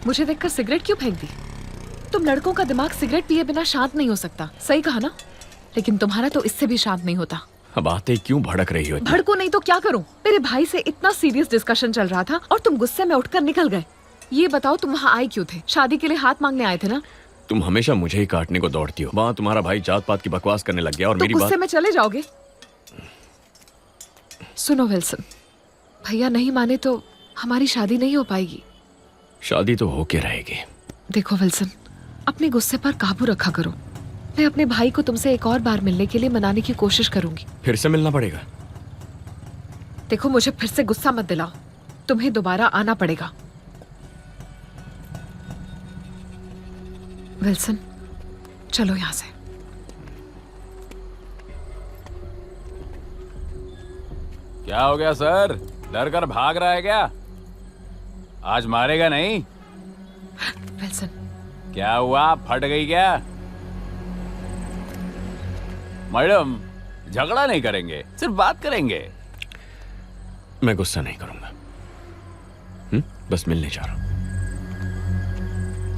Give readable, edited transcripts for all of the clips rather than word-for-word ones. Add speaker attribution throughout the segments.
Speaker 1: मुझे देखकर सिगरेट क्यों फेंक दी? तुम लड़कों का दिमाग सिगरेट पिए बिना शांत नहीं हो सकता, सही कहा ना? लेकिन तुम्हारा तो इससे भी शांत नहीं होता।
Speaker 2: अब आते क्यों भड़क रही हो?
Speaker 1: भड़को नहीं तो क्या करूं? मेरे भाई से इतना सीरियस डिस्कशन चल रहा था और तुम गुस्से में उठकर निकल गए। ये बताओ तुम वहाँ आए क्यों थे? शादी के लिए हाथ मांगने आए थे ना?
Speaker 2: तुम हमेशा मुझे ही काटने को दौड़ती हो। वहाँ तुम्हारा भाई जात पात की बकवास करने लग गया और
Speaker 1: तो
Speaker 2: मेरी
Speaker 1: गुस्से
Speaker 2: बात।
Speaker 1: में चले जाओगे? सुनो विल्सन, भैया नहीं माने तो हमारी शादी नहीं हो पाएगी।
Speaker 2: शादी तो होके रहेगी।
Speaker 1: देखो विल्सन, अपने गुस्से पर काबू रखा करो। मैं अपने भाई को तुमसे एक और बार मिलने के लिए मनाने की कोशिश करूंगी।
Speaker 2: फिर से मिलना पड़ेगा?
Speaker 1: देखो मुझे फिर से गुस्सा मत दिलाओ, तुम्हें दोबारा आना पड़ेगा। विल्सन, चलो यहां से।
Speaker 3: क्या हो गया सर? डर कर भाग रहा है क्या? आज मारेगा नहीं?
Speaker 1: विल्सन,
Speaker 3: क्या हुआ, फट गई क्या? मैडम, झगड़ा नहीं करेंगे, सिर्फ बात करेंगे।
Speaker 2: मैं गुस्सा नहीं करूंगा। बस मिलने जा रहा हूं।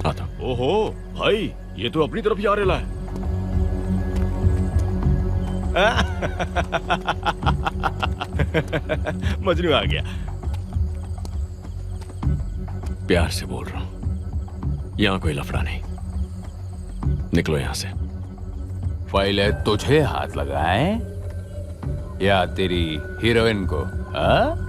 Speaker 2: आता हूं।
Speaker 4: ओहो भाई, ये तो अपनी तरफ ही आ रहा है। मजनू आ गया।
Speaker 2: प्यार से बोल रहा हूं, यहां कोई लफड़ा नहीं। निकलो यहां से।
Speaker 3: पहले तुझे हाथ लगाएं या तेरी हीरोइन को? हाँ?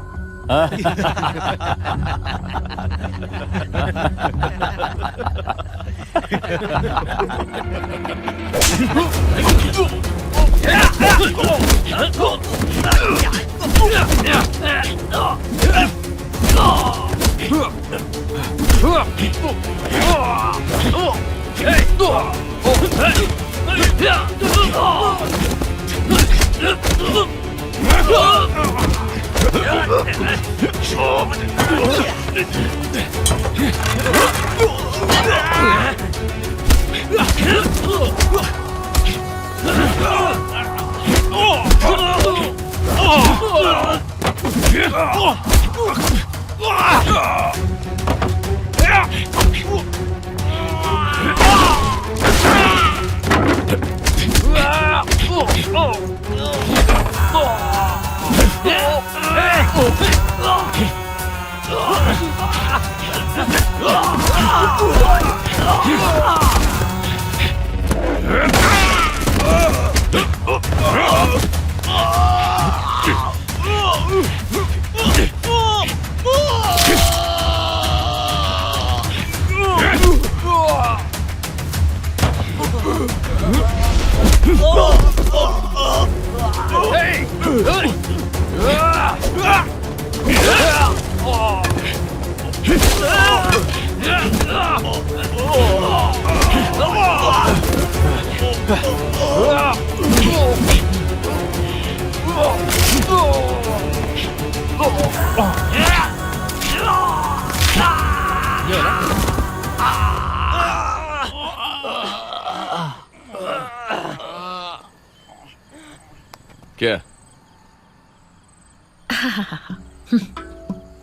Speaker 2: क्या?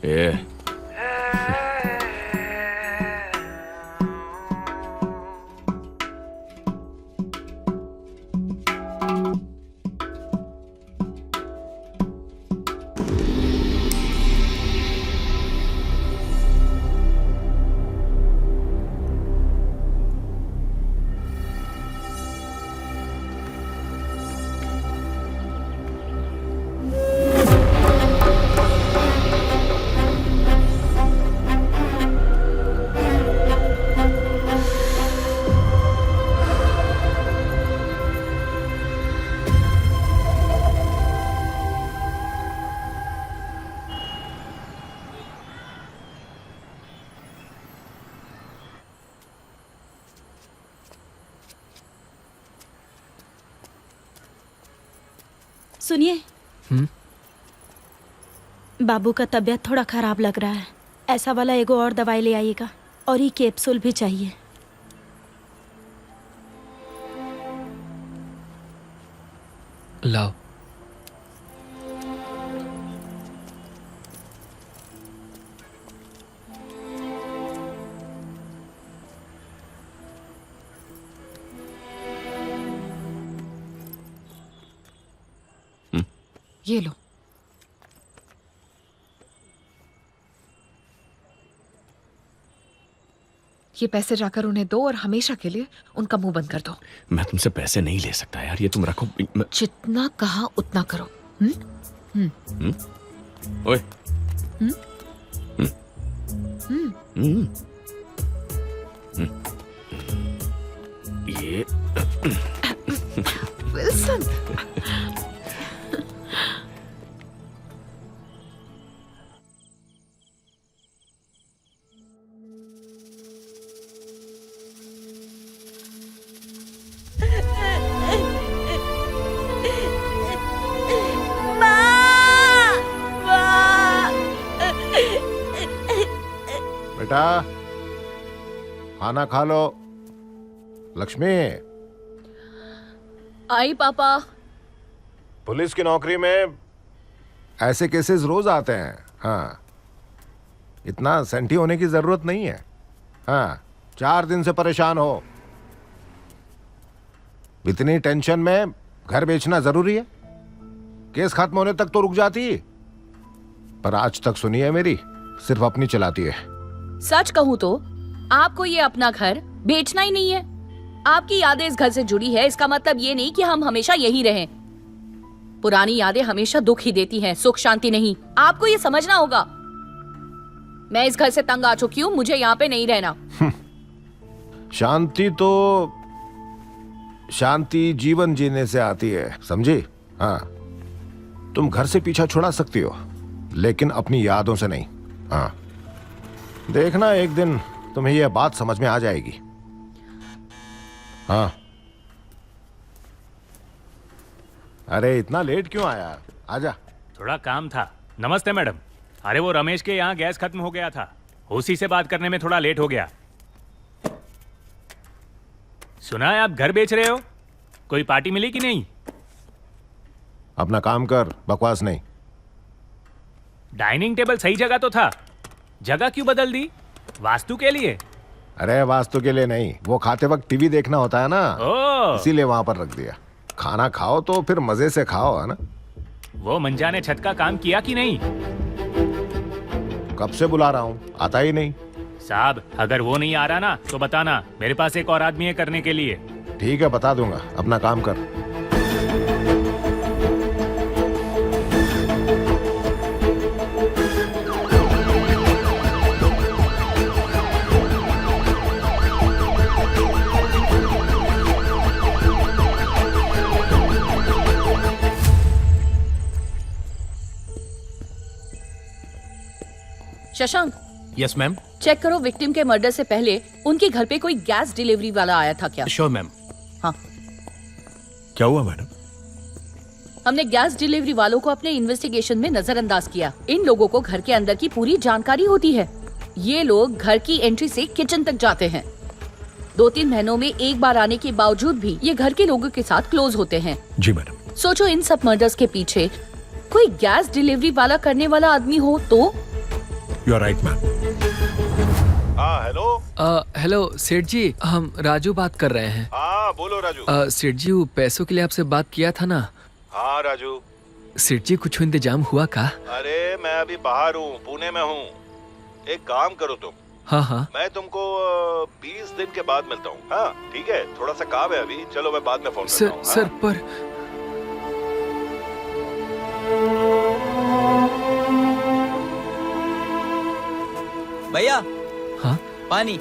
Speaker 2: ये
Speaker 5: सुनिए, बाबू का तबीयत थोड़ा खराब लग रहा है। ऐसा वाला एगो और दवाई ले आइएगा और ये कैप्सूल भी चाहिए।
Speaker 6: लाओ।
Speaker 1: ये लो। ये पैसे जाकर उन्हें दो और हमेशा के लिए उनका मुंह बंद कर दो।
Speaker 2: मैं तुमसे पैसे नहीं ले सकता यार, ये तुम रखो।
Speaker 1: जितना कहा उतना करो।
Speaker 2: ओए। ये
Speaker 1: विल्सन।
Speaker 7: बेटा खाना खा लो। लक्ष्मी,
Speaker 8: आई पापा।
Speaker 7: पुलिस की नौकरी में ऐसे केसेस रोज आते हैं। हाँ, इतना सेंटी होने की जरूरत नहीं है। हाँ, 4 दिन से परेशान हो। इतनी टेंशन में घर बेचना जरूरी है? केस खत्म होने तक तो रुक जाती, पर आज तक सुनी है मेरी, सिर्फ अपनी चलाती है।
Speaker 8: सच कहूँ तो आपको ये अपना घर बेचना ही नहीं है। आपकी यादें इस घर से जुड़ी है, इसका मतलब ये नहीं कि हम हमेशा यहीं रहें। पुरानी यादें हमेशा दुख ही देती हैं, सुख शांति नहीं। आपको ये समझना होगा। मैं इस घर से तंग आ चुकी हूँ, मुझे यहाँ पे नहीं रहना।
Speaker 7: शांति तो शांति जीवन जीने से आती है, समझी? हाँ, तुम घर से पीछा छुड़ा सकती हो, लेकिन अपनी यादों से नहीं। हाँ, देखना एक दिन तुम्हें यह बात समझ में आ जाएगी। हाँ। अरे इतना लेट क्यों आया? आजा।
Speaker 3: थोड़ा काम था। नमस्ते मैडम। अरे वो रमेश के यहाँ गैस खत्म हो गया था, उसी से बात करने में थोड़ा लेट हो गया। सुना है आप घर बेच रहे हो, कोई पार्टी मिली कि नहीं?
Speaker 7: अपना काम कर, बकवास नहीं।
Speaker 3: डाइनिंग टेबल सही जगह तो था, जगह क्यों बदल दी? वास्तु के लिए?
Speaker 7: अरे वास्तु के लिए नहीं, वो खाते वक्त टीवी देखना होता है ना, इसीलिए वहां पर रख दिया। खाना खाओ तो फिर मजे से खाओ, है ना?
Speaker 3: वो मंजा ने छत का काम किया कि नहीं?
Speaker 7: कब से बुला रहा हूँ, आता ही नहीं।
Speaker 3: साहब अगर वो नहीं आ रहा ना तो बताना, मेरे पास एक और आदमी है करने के लिए।
Speaker 7: ठीक है, बता दूंगा। अपना काम कर।
Speaker 8: Shashank,
Speaker 6: yes ma'am.
Speaker 8: चेक करो विक्टिम के मर्डर से पहले उनके घर पे कोई गैस डिलीवरी वाला आया था क्या?
Speaker 6: Sure ma'am.
Speaker 8: हाँ,
Speaker 2: क्या हुआ मैडम?
Speaker 8: हमने गैस डिलीवरी वालों को अपने इन्वेस्टिगेशन में नजरअंदाज किया। इन लोगों को घर के अंदर की पूरी जानकारी होती है। ये लोग घर की एंट्री से किचन तक जाते हैं। 2-3 महीनों में एक बार आने के बावजूद भी ये घर के लोगों के साथ क्लोज होते हैं।
Speaker 2: जी मैडम।
Speaker 8: सोचो इन सब मर्डर्स के पीछे कोई गैस डिलीवरी वाला करने वाला आदमी हो तो?
Speaker 2: You are right ma'am.
Speaker 7: हाँ, हेलो।
Speaker 6: हेलो सेठ जी, हम राजू बात कर रहे हैं।
Speaker 7: हाँ, बोलो राजू।
Speaker 6: सेठ जी, वो पैसों के लिए आपसे बात किया था ना?
Speaker 7: हाँ राजू।
Speaker 6: सेठ जी, कुछ इंतजाम हुआ का?
Speaker 7: अरे मैं अभी बाहर हूँ, पुणे में हूँ। एक काम करो तुम।
Speaker 6: हाँ हाँ।
Speaker 7: मैं तुमको 20 दिन के बाद मिलता हूँ। हाँ ठीक है, थोड़ा सा काम है अभी। चलो मैं बाद में फोन करता हूँ।
Speaker 6: सर पर
Speaker 9: भैया।
Speaker 6: हाँ
Speaker 9: पानी।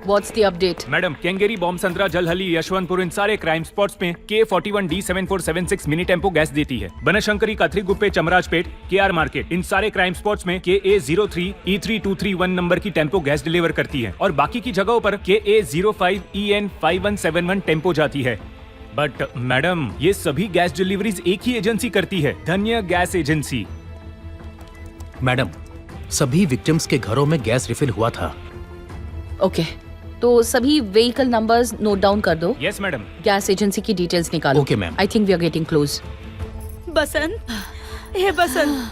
Speaker 8: What's the update?
Speaker 3: Madam, Kengeri, bomb संतरा, जलहली, यशवंतपुर, इन सारे क्राइम स्पॉट्स में K41D7476 मिनी टेम्पो गैस देती है। बनशंकरी, कथरीगुप्पे, चमराजपेट, KR मार्केट, इन सारे क्राइम स्पॉट्स में KA03E3231 नंबर की टेम्पो गैस डिलीवर करती है और बाकी की जगहों पर KA05EN5171 टेम्पो जाती है। बट मैडम, ये सभी गैस डिलीवरीज एक ही एजेंसी करती है, धन्य गैस एजेंसी।
Speaker 10: मैडम, सभी विक्टिम्स के घरों में गैस रिफिल हुआ था।
Speaker 8: ओके, तो सभी व्हीकल नंबर्स नोट डाउन कर दो।
Speaker 3: Yes madam.
Speaker 8: गैस एजेंसी की डिटेल्स निकालो।
Speaker 10: Okay ma'am.
Speaker 8: I think we are getting close.
Speaker 5: Basant, हे बसंत,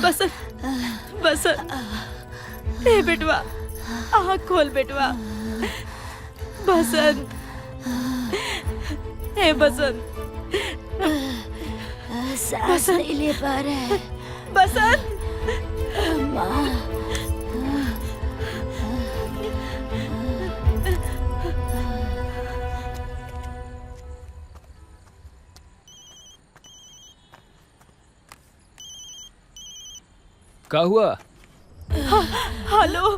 Speaker 5: बसंत, बसंत, हे बेटवा, आँख खोल बेटवा। बसंत, हे बसंत,
Speaker 11: सांस नहीं ले पा रहा है।
Speaker 5: बसंत,
Speaker 6: क्या हुआ?
Speaker 5: हेलो,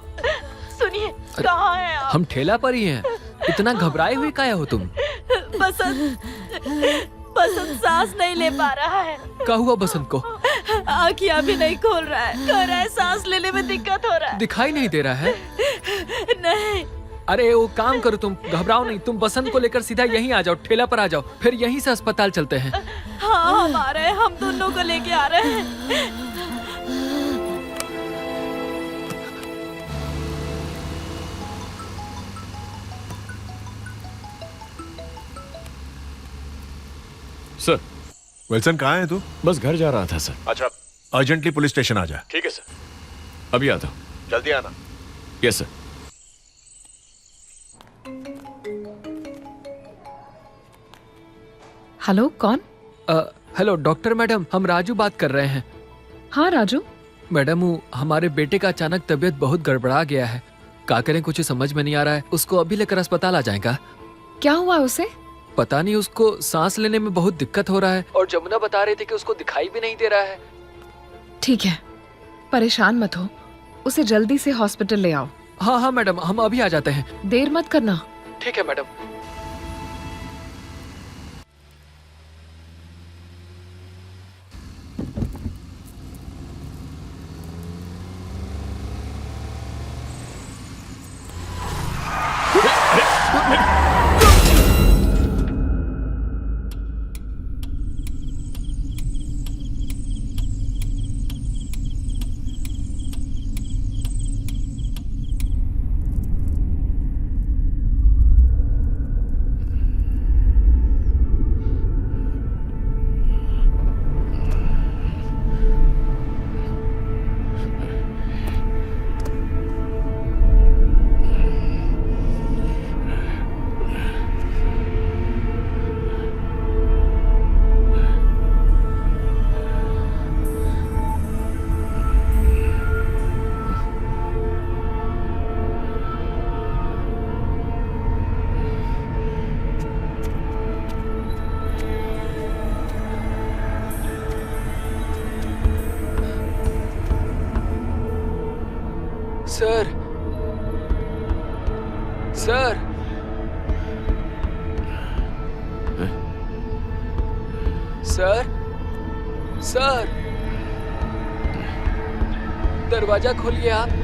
Speaker 5: सुनिए, कहाँ हैं आप?
Speaker 6: हम ठेला पर ही हैं। इतना घबराए हुए काहे हो तुम?
Speaker 5: बसंत, बसंत सांस नहीं ले पा रहा है।
Speaker 6: क्या हुआ बसंत को?
Speaker 5: आँखियाँ भी नहीं खोल रहा है, कह रहा है सांस लेने में दिक्कत हो रहा है।
Speaker 6: दिखाई नहीं दे रहा है?
Speaker 5: नहीं।
Speaker 6: अरे वो काम करो, तुम घबराओ नहीं, तुम बसंत को लेकर सीधा यहीं आ जाओ, ठेला पर आ जाओ, फिर यहीं से अस्पताल चलते हैं।
Speaker 5: हाँ, हम आ रहे हैं, हम दोनों को लेके आ रहे हैं।
Speaker 2: सर,
Speaker 7: विल्सन कहाँ है तू?
Speaker 2: बस घर जा रहा था सर।
Speaker 7: अच्छा, अर्जेंटली पुलिस स्टेशन आ जा।
Speaker 2: ठीक है सर, अभी आता हूँ।
Speaker 7: जल्दी आना।
Speaker 2: Yes sir.
Speaker 1: हेलो, कौन?
Speaker 6: हेलो डॉक्टर मैडम, हम राजू बात कर रहे हैं।
Speaker 1: हाँ राजू,
Speaker 6: मैडम, वो हमारे बेटे का अचानक तबीयत बहुत गड़बड़ा गया है। क्या करें, कुछ समझ में नहीं आ रहा है। उसको अभी लेकर अस्पताल आ जाएगा।
Speaker 1: क्या हुआ उसे?
Speaker 6: पता नहीं, उसको सांस लेने में बहुत दिक्कत हो रहा है और जमुना बता रही थी कि उसको दिखाई भी नहीं दे रहा है।
Speaker 1: ठीक है, परेशान मत हो, उसे जल्दी से हॉस्पिटल ले आओ।
Speaker 6: हाँ हाँ मैडम, हम अभी आ जाते हैं।
Speaker 1: देर मत करना।
Speaker 6: ठीक है madam. Sir, sir, sir, sir, दरवाजा खोलिए आप।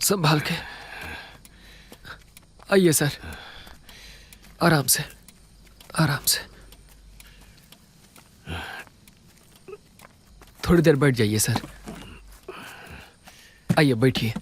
Speaker 6: संभाल के आइए सर, आराम से, आराम से। थोड़ी देर बैठ जाइए सर। आइए बैठिए।